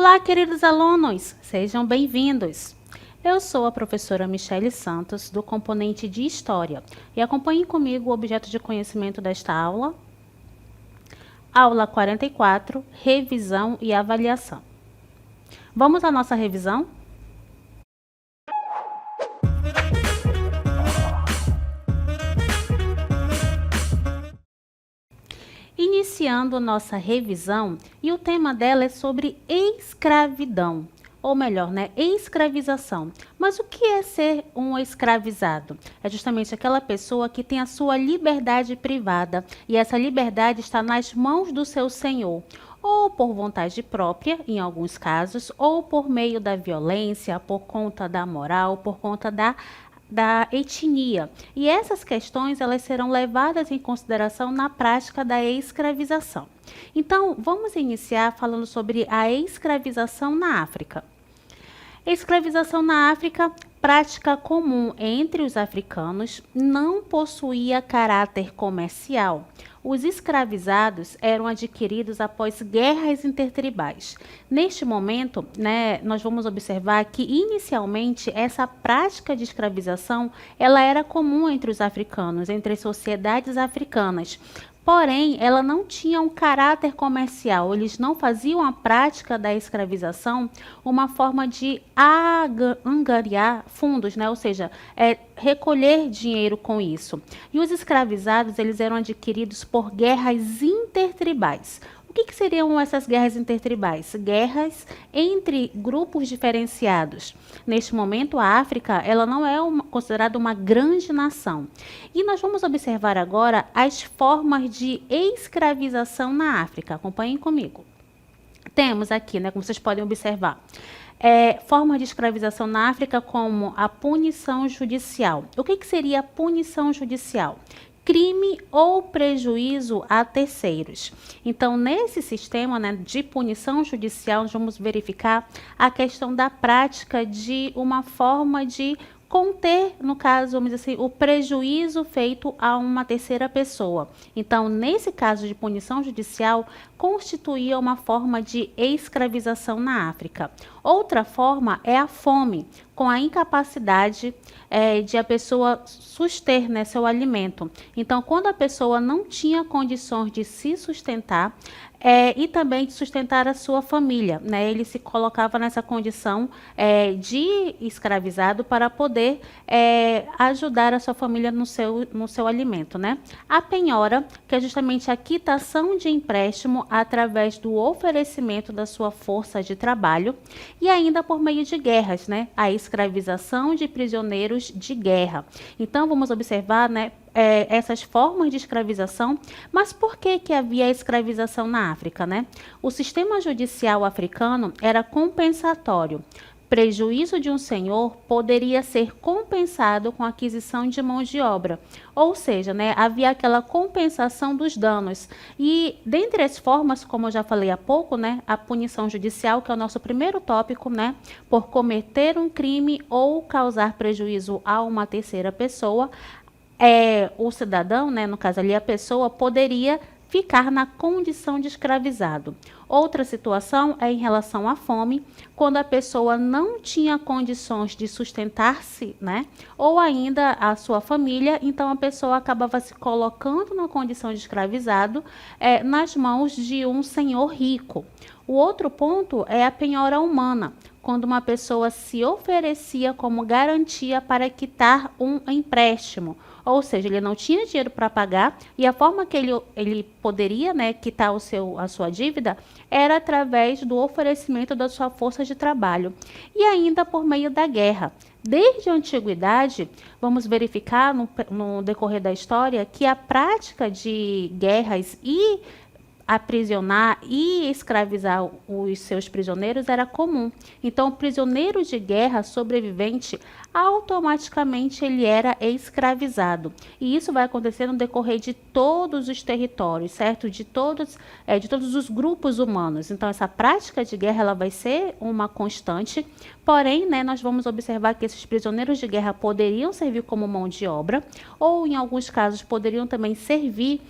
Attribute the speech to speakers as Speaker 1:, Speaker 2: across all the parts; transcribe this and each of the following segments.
Speaker 1: Olá, queridos alunos, sejam bem-vindos. Eu sou a professora Michele Santos, do componente de História, e acompanhe comigo o objeto de conhecimento desta aula. Aula 44, Revisão e Avaliação. Vamos à nossa revisão? Iniciando nossa revisão, e o tema dela é sobre escravidão, ou melhor, escravização. Mas o que é ser um escravizado? É justamente aquela pessoa que tem a sua liberdade privada, e essa liberdade está nas mãos do seu senhor, ou por vontade própria, em alguns casos, ou por meio da violência, por conta da moral, por conta da etnia. E essas questões elas serão levadas em consideração na prática da escravização. Então, vamos iniciar falando sobre a escravização na África. Escravização na África, prática comum entre os africanos, não possuía caráter comercial. Os escravizados eram adquiridos após guerras intertribais. Neste momento, nós vamos observar que inicialmente essa prática de escravização ela era comum entre os africanos, entre as sociedades africanas. Porém, ela não tinha um caráter comercial, eles não faziam a prática da escravização uma forma de angariar fundos, ou seja, recolher dinheiro com isso. E os escravizados, eles eram adquiridos por guerras intertribais. O que seriam essas guerras intertribais? Guerras entre grupos diferenciados. Neste momento, a África ela não é considerada uma grande nação. E nós vamos observar agora as formas de escravização na África. Acompanhem comigo. Temos aqui, como vocês podem observar, forma de escravização na África como a punição judicial. O que seria a punição judicial? Crime ou prejuízo a terceiros. Então, nesse sistema de punição judicial, nós vamos verificar a questão da prática de uma forma de conter, no caso, vamos dizer assim, o prejuízo feito a uma terceira pessoa. Então, nesse caso de punição judicial, constituía uma forma de escravização na África. Outra forma é a fome, com a incapacidade de a pessoa suster seu alimento. Então, quando a pessoa não tinha condições de se sustentar, e também de sustentar a sua família, ele se colocava nessa condição de escravizado para poder ajudar a sua família no seu alimento, A penhora, que é justamente a quitação de empréstimo através do oferecimento da sua força de trabalho, e ainda por meio de guerras, a escravização de prisioneiros de guerra. Então, vamos observar, essas formas de escravização. Mas por que havia escravização na África, O sistema judicial africano era compensatório. Prejuízo de um senhor poderia ser compensado com a aquisição de mão de obra. Ou seja, havia aquela compensação dos danos. E dentre as formas, como eu já falei há pouco, a punição judicial, que é o nosso primeiro tópico, por cometer um crime ou causar prejuízo a uma terceira pessoa, o cidadão, no caso ali a pessoa, poderia ficar na condição de escravizado. Outra situação é em relação à fome, quando a pessoa não tinha condições de sustentar-se, ou ainda a sua família, então a pessoa acabava se colocando na condição de escravizado nas mãos de um senhor rico. O outro ponto é a penhora humana, quando uma pessoa se oferecia como garantia para quitar um empréstimo. Ou seja, ele não tinha dinheiro para pagar e a forma que ele poderia quitar a sua dívida era através do oferecimento da sua força de trabalho. E ainda por meio da guerra. Desde a antiguidade, vamos verificar no decorrer da história que a prática de guerras e aprisionar e escravizar os seus prisioneiros era comum. Então, o prisioneiro de guerra sobrevivente, automaticamente ele era escravizado. E isso vai acontecer no decorrer de todos os territórios, certo? De todos os grupos humanos. Então, essa prática de guerra ela vai ser uma constante. Porém, nós vamos observar que esses prisioneiros de guerra poderiam servir como mão de obra, ou em alguns casos poderiam também servir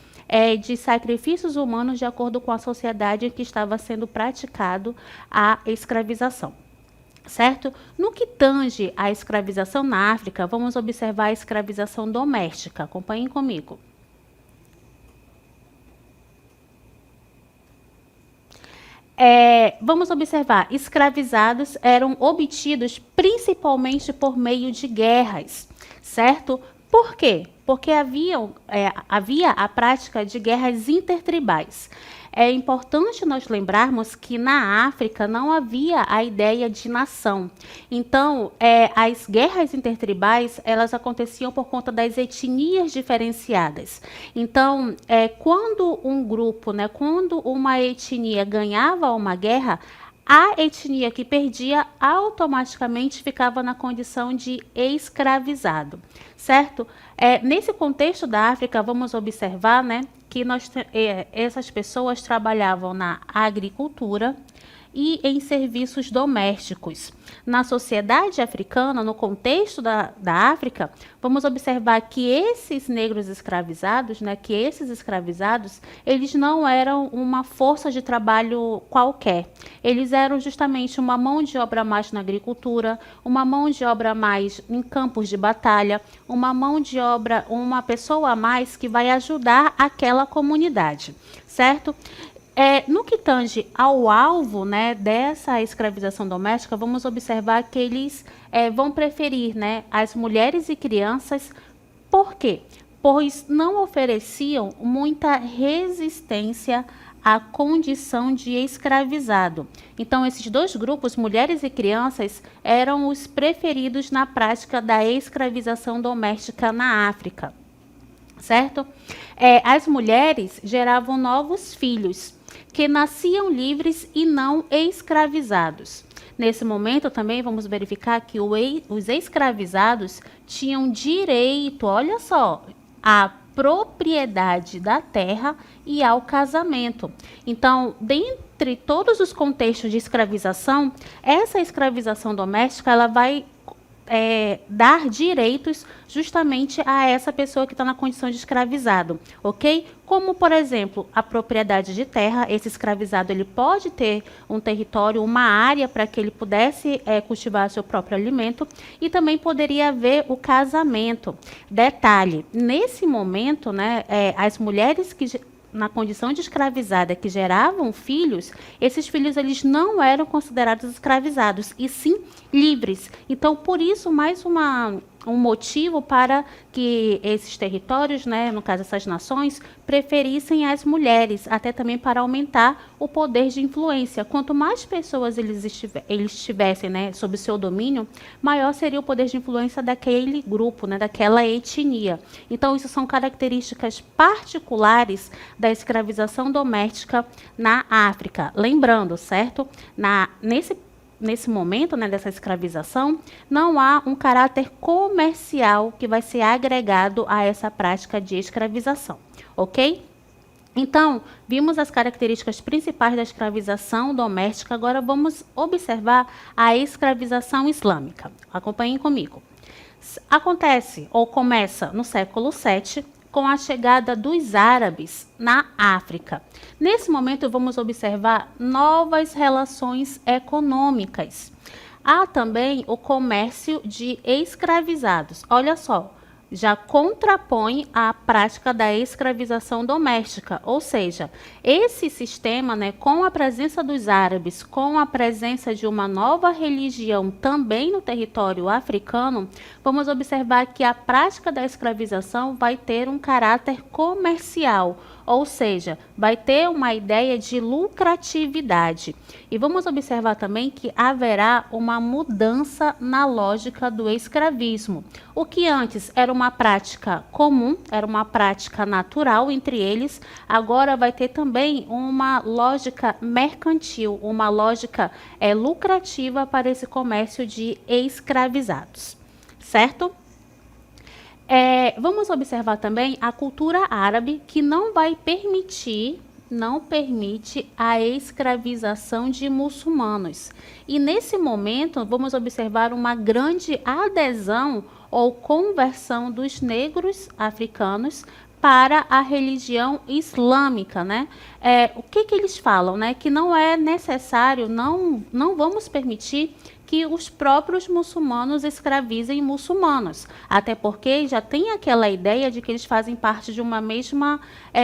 Speaker 1: de sacrifícios humanos de acordo com a sociedade em que estava sendo praticado a escravização. Certo? No que tange à escravização na África, vamos observar a escravização doméstica. Acompanhem comigo. Vamos observar, escravizados eram obtidos principalmente por meio de guerras, certo? Por quê? Porque havia a prática de guerras intertribais. É importante nós lembrarmos que na África não havia a ideia de nação. Então, as guerras intertribais, elas aconteciam por conta das etnias diferenciadas. Então, quando um grupo, quando uma etnia ganhava uma guerra, a etnia que perdia automaticamente ficava na condição de escravizado, certo? Nesse contexto da África, vamos observar, que essas pessoas trabalhavam na agricultura e em serviços domésticos. Na sociedade africana, no contexto da África, vamos observar que esses negros escravizados, eles não eram uma força de trabalho qualquer. Eles eram justamente uma mão de obra a mais na agricultura, uma mão de obra a mais em campos de batalha, uma pessoa a mais que vai ajudar aquela comunidade, certo? No que tange ao alvo, dessa escravização doméstica, vamos observar que eles vão preferir, as mulheres e crianças. Por quê? Pois não ofereciam muita resistência à condição de escravizado. Então, esses dois grupos, mulheres e crianças, eram os preferidos na prática da escravização doméstica na África, certo? As mulheres geravam novos filhos, que nasciam livres e não escravizados. Nesse momento, também vamos verificar que os escravizados tinham direito, olha só, à propriedade da terra e ao casamento. Então, dentre todos os contextos de escravização, essa escravização doméstica, ela vai dar direitos justamente a essa pessoa que está na condição de escravizado, ok? Como, por exemplo, a propriedade de terra. Esse escravizado ele pode ter um território, uma área para que ele pudesse cultivar seu próprio alimento, e também poderia haver o casamento. Detalhe, nesse momento, as mulheres que na condição de escravizada que geravam filhos, esses filhos eles não eram considerados escravizados, e sim livres. Então, por isso, mais um motivo para que esses territórios, no caso essas nações, preferissem as mulheres, até também para aumentar o poder de influência. Quanto mais pessoas eles tivessem, sob seu domínio, maior seria o poder de influência daquele grupo, daquela etnia. Então, isso são características particulares da escravização doméstica na África. Lembrando, certo? Nesse momento, dessa escravização, não há um caráter comercial que vai ser agregado a essa prática de escravização, ok? Então, vimos as características principais da escravização doméstica. Agora vamos observar a escravização islâmica. Acompanhem comigo. Acontece ou começa no século VII, com a chegada dos árabes na África. Nesse momento, vamos observar novas relações econômicas. Há também o comércio de escravizados. Olha só, já contrapõe a prática da escravização doméstica, ou seja, esse sistema, com a presença dos árabes, com a presença de uma nova religião também no território africano, vamos observar que a prática da escravização vai ter um caráter comercial, ou seja, vai ter uma ideia de lucratividade. E vamos observar também que haverá uma mudança na lógica do escravismo. O que antes era uma prática comum, era uma prática natural entre eles, agora vai ter também uma lógica mercantil, uma lógica lucrativa para esse comércio de escravizados, certo? Vamos observar também a cultura árabe, que não permite a escravização de muçulmanos. E nesse momento, vamos observar uma grande adesão ou conversão dos negros africanos para a religião islâmica, né? O que eles falam, né? Que não é necessário, não vamos permitir que os próprios muçulmanos escravizem muçulmanos, até porque já tem aquela ideia de que eles fazem parte de uma mesma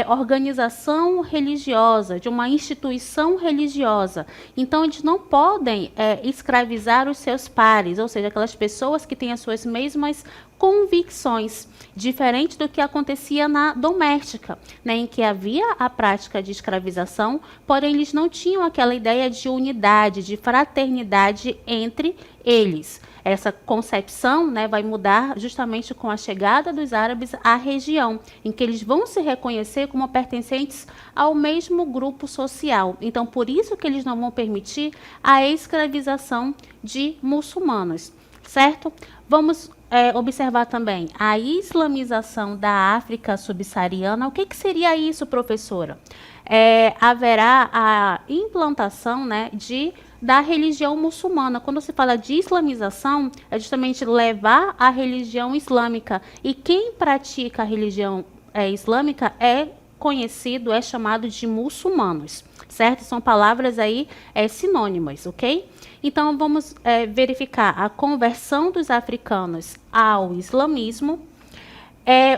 Speaker 1: organização religiosa, de uma instituição religiosa. Então, eles não podem escravizar os seus pares, ou seja, aquelas pessoas que têm as suas mesmas convicções, diferente do que acontecia na doméstica, né, em que havia a prática de escravização, porém eles não tinham aquela ideia de unidade, de fraternidade entre eles. Essa concepção, né, vai mudar justamente com a chegada dos árabes à região, em que eles vão se reconhecer como pertencentes ao mesmo grupo social. Então, por isso que eles não vão permitir a escravização de muçulmanos, certo? Vamos observar também a islamização da África subsaariana. O que seria isso, professora? Haverá a implantação, né, da religião muçulmana. Quando se fala de islamização, é justamente levar a religião islâmica. E quem pratica a religião islâmica é conhecido, é chamado de muçulmanos, certo? São palavras aí sinônimas, ok? Então, vamos verificar a conversão dos africanos ao islamismo.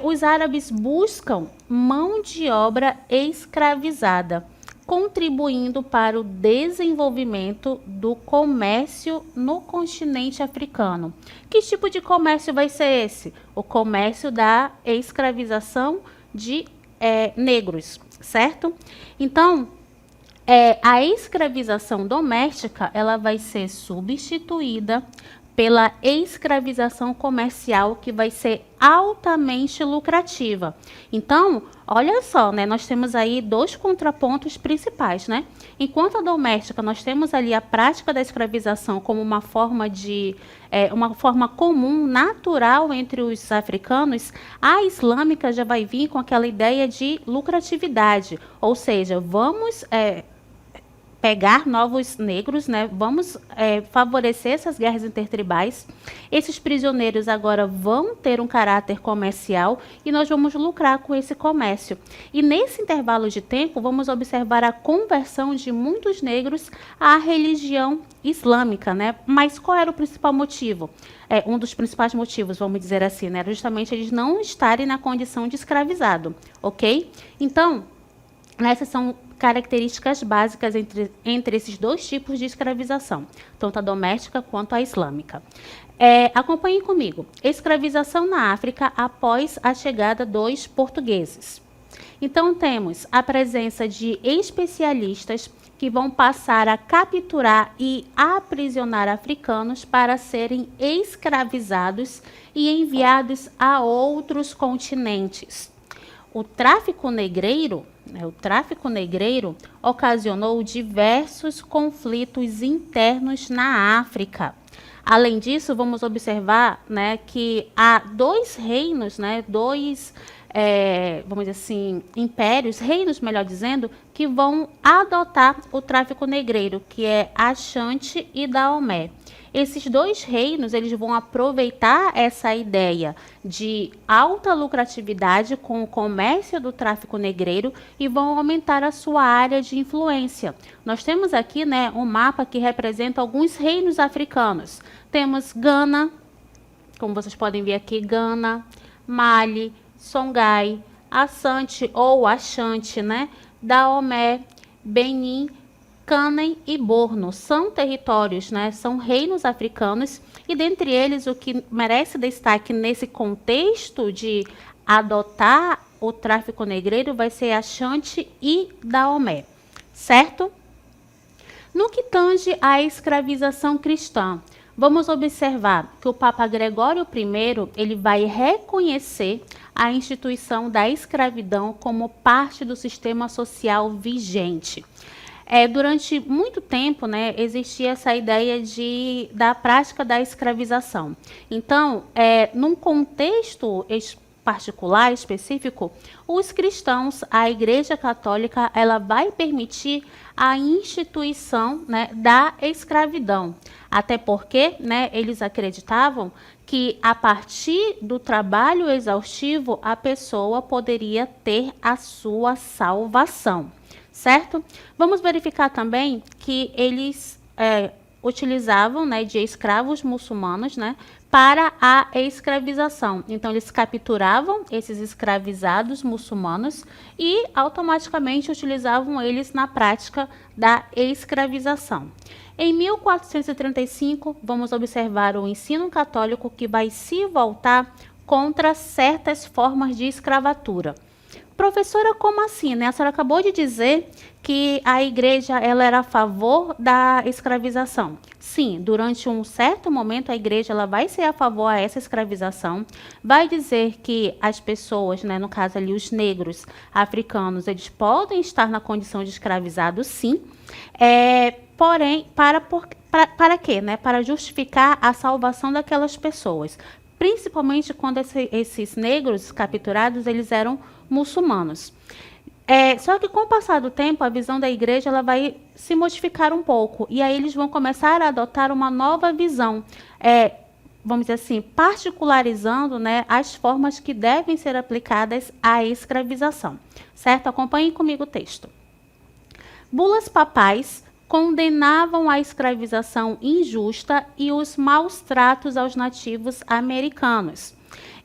Speaker 1: Os árabes buscam mão de obra escravizada, contribuindo para o desenvolvimento do comércio no continente africano. Que tipo de comércio vai ser esse? O comércio da escravização de negros, certo? Então, a escravização doméstica, ela vai ser substituída pela escravização comercial, que vai ser altamente lucrativa. Então, olha só, né, nós temos aí dois contrapontos principais, né? Enquanto a doméstica, nós temos ali a prática da escravização como uma forma comum, natural entre os africanos, a islâmica já vai vir com aquela ideia de lucratividade, ou seja, vamos pegar novos negros, né? Vamos favorecer essas guerras intertribais. Esses prisioneiros agora vão ter um caráter comercial e nós vamos lucrar com esse comércio. E nesse intervalo de tempo, vamos observar a conversão de muitos negros à religião islâmica, né? Mas qual era o principal motivo? Um dos principais motivos, vamos dizer assim, né? Era justamente eles não estarem na condição de escravizado, ok? Então, essas são características básicas entre esses dois tipos de escravização, tanto a doméstica quanto a islâmica. Acompanhem comigo. Escravização na África após a chegada dos portugueses. Então, temos a presença de especialistas que vão passar a capturar e aprisionar africanos para serem escravizados e enviados a outros continentes. O tráfico negreiro ocasionou diversos conflitos internos na África. Além disso, vamos observar, né, que há dois reinos, né, vamos dizer assim, impérios, reinos, melhor dizendo, que vão adotar o tráfico negreiro, que é Axante e Daomé. Esses dois reinos, eles vão aproveitar essa ideia de alta lucratividade com o comércio do tráfico negreiro e vão aumentar a sua área de influência. Nós temos aqui, né, um mapa que representa alguns reinos africanos. Temos Gana, como vocês podem ver aqui, Gana, Mali, Songhai, Assante ou Axante, né, Daomé, Benin, Cânem e Borno são territórios, né, são reinos africanos, e dentre eles o que merece destaque nesse contexto de adotar o tráfico negreiro vai ser Axante e Daomé, certo? No que tange à escravização cristã, vamos observar que o Papa Gregório I, ele vai reconhecer a instituição da escravidão como parte do sistema social vigente. Durante muito tempo, né, existia essa ideia da prática da escravização. Então, num contexto particular, específico, os cristãos, a Igreja Católica, ela vai permitir a instituição, né, da escravidão. Até porque, né, eles acreditavam que que a partir do trabalho exaustivo a pessoa poderia ter a sua salvação, certo? Vamos verificar também que eles utilizavam, né, de escravos muçulmanos, né, para a escravização. Então, eles capturavam esses escravizados muçulmanos e automaticamente utilizavam eles na prática da escravização. Em 1435, vamos observar o ensino católico que vai se voltar contra certas formas de escravatura. Professora, como assim, né? A senhora acabou de dizer que a igreja ela era a favor da escravização. Sim, durante um certo momento a igreja ela vai ser a favor a essa escravização, vai dizer que as pessoas, né, no caso ali os negros africanos, eles podem estar na condição de escravizados, sim, porém, para quê? Né? Para justificar a salvação daquelas pessoas. Principalmente quando esses negros capturados, eles eram muçulmanos. Só que com o passar do tempo, a visão da igreja ela vai se modificar um pouco. E aí eles vão começar a adotar uma nova visão. Vamos dizer assim, particularizando, né, as formas que devem ser aplicadas à escravização. Certo? Acompanhem comigo o texto. Bulas papais condenavam a escravização injusta e os maus tratos aos nativos americanos.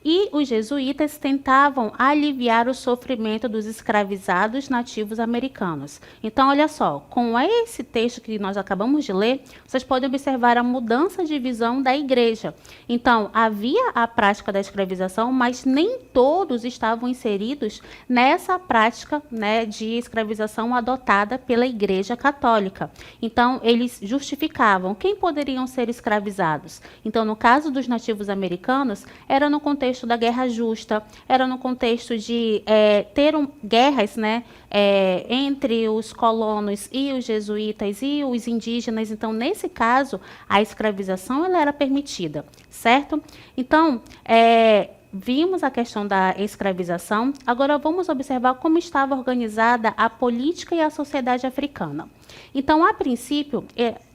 Speaker 1: E os jesuítas tentavam aliviar o sofrimento dos escravizados nativos americanos. Então, olha só, com esse texto que nós acabamos de ler, vocês podem observar a mudança de visão da igreja. Então, havia a prática da escravização, mas nem todos estavam inseridos nessa prática, né, de escravização adotada pela Igreja Católica. Então, eles justificavam quem poderiam ser escravizados. Então, no caso dos nativos americanos, era no contexto da guerra justa, era no contexto de guerras, né, entre os colonos e os jesuítas e os indígenas. Então, nesse caso, a escravização ela era permitida, certo? Então, vimos a questão da escravização. Agora, vamos observar como estava organizada a política e a sociedade africana. Então, a princípio,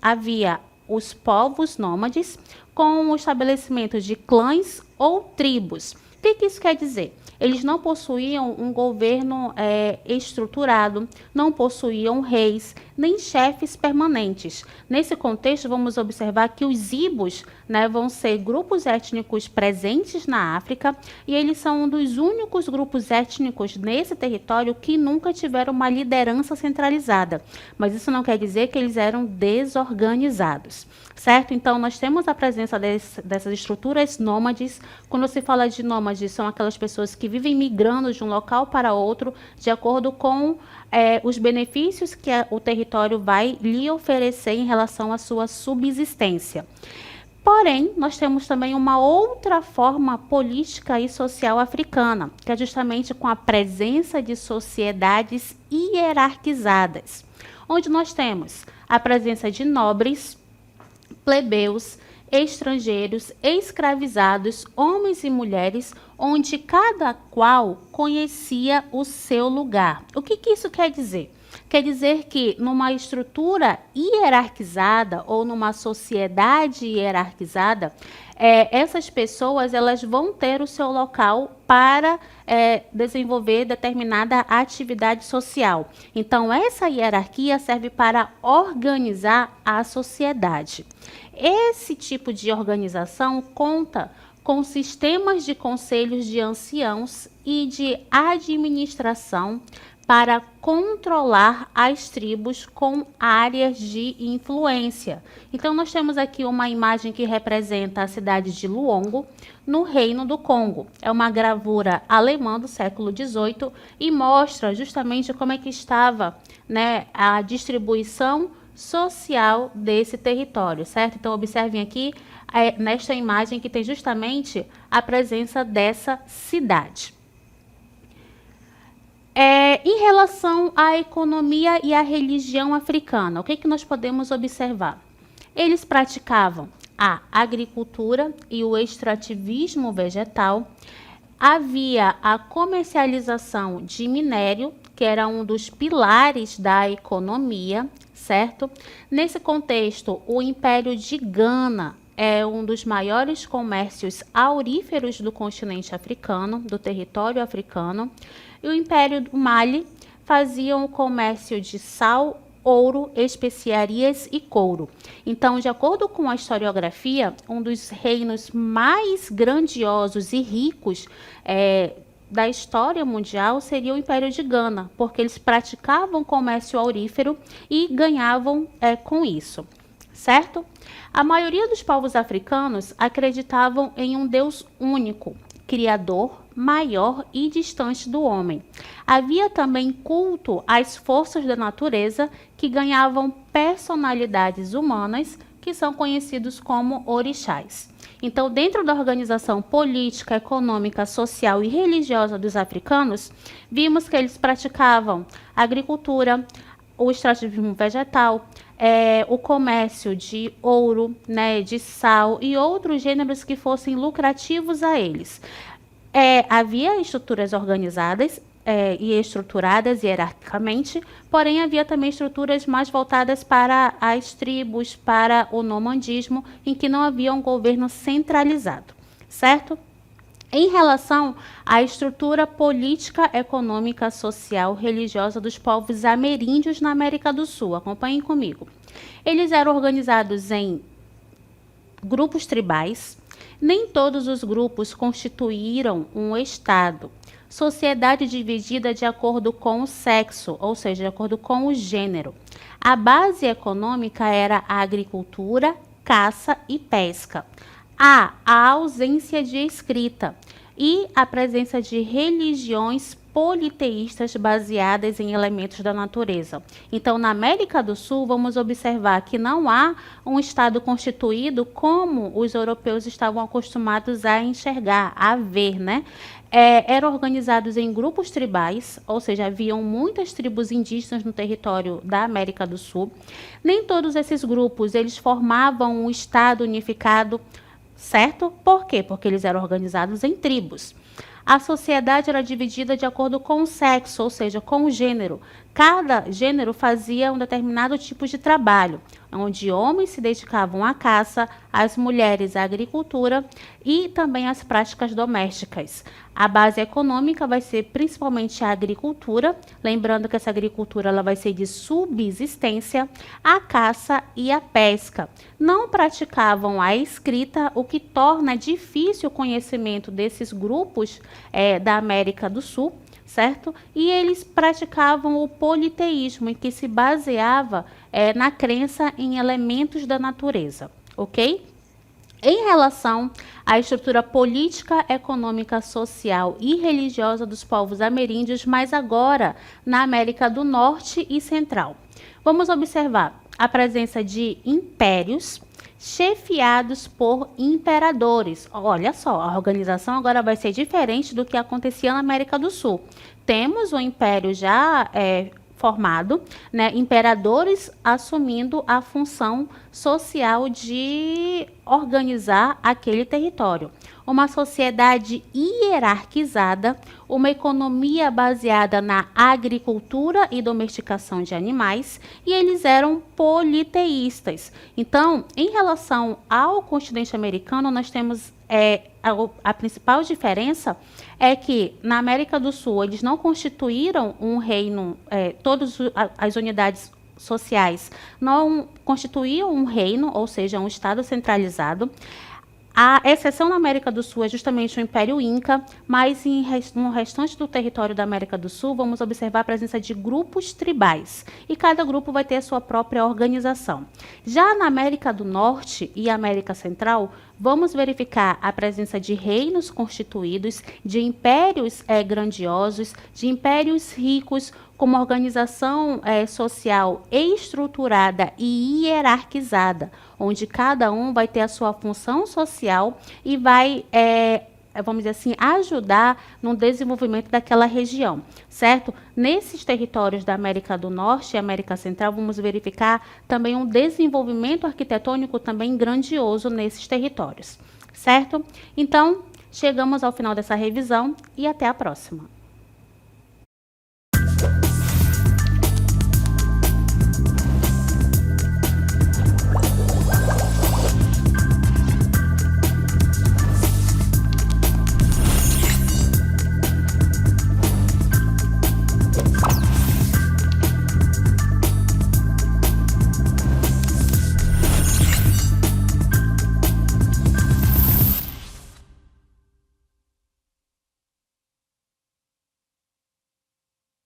Speaker 1: havia os povos nômades com o estabelecimento de clãs ou tribos. O que isso quer dizer? Eles não possuíam um governo estruturado, não possuíam reis, nem chefes permanentes. Nesse contexto, vamos observar que os ibos, né, vão ser grupos étnicos presentes na África e eles são um dos únicos grupos étnicos nesse território que nunca tiveram uma liderança centralizada. Mas isso não quer dizer que eles eram desorganizados, certo? Então, nós temos a presença dessas estruturas nômades. Quando se fala de nômades, são aquelas pessoas que vivem migrando de um local para outro de acordo com os benefícios que o território vai lhe oferecer em relação à sua subsistência. Porém, nós temos também uma outra forma política e social africana, que é justamente com a presença de sociedades hierarquizadas, onde nós temos a presença de nobres, plebeus, estrangeiros, escravizados, homens e mulheres, onde cada qual conhecia o seu lugar. O que isso quer dizer? Quer dizer que numa estrutura hierarquizada ou numa sociedade hierarquizada, essas pessoas elas vão ter o seu local para desenvolver determinada atividade social. Então, essa hierarquia serve para organizar a sociedade. Esse tipo de organização conta com sistemas de conselhos de anciãos e de administração para controlar as tribos com áreas de influência. Então, nós temos aqui uma imagem que representa a cidade de Luongo, no Reino do Congo. É uma gravura alemã do século XVIII e mostra justamente como é que estava, né, a distribuição social desse território, certo? Então, observem aqui, nesta imagem, que tem justamente a presença dessa cidade. Em relação à economia e à religião africana, o que nós podemos observar? Eles praticavam a agricultura e o extrativismo vegetal. Havia a comercialização de minério, que era um dos pilares da economia, certo? Nesse contexto, o Império de Gana é um dos maiores comércios auríferos do continente africano, do território africano, e o Império do Mali fazia o comércio de sal, ouro, especiarias e couro. Então, de acordo com a historiografia, um dos reinos mais grandiosos e ricos da história mundial seria o Império de Gana, porque eles praticavam comércio aurífero e ganhavam com isso, certo? A maioria dos povos africanos acreditavam em um Deus único, criador, maior e distante do homem. Havia também culto às forças da natureza que ganhavam personalidades humanas, que são conhecidos como orixás. Então, dentro da organização política, econômica, social e religiosa dos africanos, vimos que eles praticavam agricultura, o extrativismo vegetal, o comércio de ouro, né, de sal e outros gêneros que fossem lucrativos a eles. Havia estruturas organizadas e estruturadas hierarquicamente, porém havia também estruturas mais voltadas para as tribos, para o nomandismo, em que não havia um governo centralizado, certo? Em relação à estrutura política, econômica, social, religiosa dos povos ameríndios na América do Sul, acompanhem comigo. Eles eram organizados em grupos tribais. Nem todos os grupos constituíram um estado. Sociedade dividida de acordo com o sexo, ou seja, de acordo com o gênero. A base econômica era a agricultura, caça e pesca. A ausência de escrita e a presença de religiões politeístas baseadas em elementos da natureza. Então, na América do Sul, vamos observar que não há um estado constituído como os europeus estavam acostumados a enxergar, a ver, né? Eram organizados em grupos tribais, ou seja, haviam muitas tribos indígenas no território da América do Sul. Nem todos esses grupos eles formavam um estado unificado, certo? Por quê? Porque eles eram organizados em tribos. A sociedade era dividida de acordo com o sexo, ou seja, com o gênero. Cada gênero fazia um determinado tipo de trabalho, onde homens se dedicavam à caça, as mulheres à agricultura e também às práticas domésticas. A base econômica vai ser principalmente a agricultura, lembrando que essa agricultura ela vai ser de subsistência, a caça e a pesca. Não praticavam a escrita, o que torna difícil o conhecimento desses grupos da América do Sul, certo? E eles praticavam o politeísmo, em que se baseava na crença em elementos da natureza, ok? Em relação à estrutura política, econômica, social e religiosa dos povos ameríndios, mas agora na América do Norte e Central. Vamos observar a presença de impérios chefiados por imperadores. Olha só, a organização agora vai ser diferente do que acontecia na América do Sul. Temos o império já formado, né, imperadores assumindo a função social de organizar aquele território. Uma sociedade hierarquizada, uma economia baseada na agricultura e domesticação de animais, e eles eram politeístas. Então, em relação ao continente americano, nós temos a principal diferença é que na América do Sul eles não constituíram um reino, todas as unidades sociais não constituíam um reino, ou seja, um estado centralizado. A exceção na América do Sul é justamente o Império Inca, mas no restante do território da América do Sul, vamos observar a presença de grupos tribais, e cada grupo vai ter a sua própria organização. Já na América do Norte e América Central, vamos verificar a presença de reinos constituídos, de impérios grandiosos, de impérios ricos, com uma organização social estruturada e hierarquizada, onde cada um vai ter a sua função social e vai, vamos dizer assim, ajudar no desenvolvimento daquela região, certo? Nesses territórios da América do Norte e América Central, vamos verificar também um desenvolvimento arquitetônico também grandioso nesses territórios, certo? Então, chegamos ao final dessa revisão e até a próxima.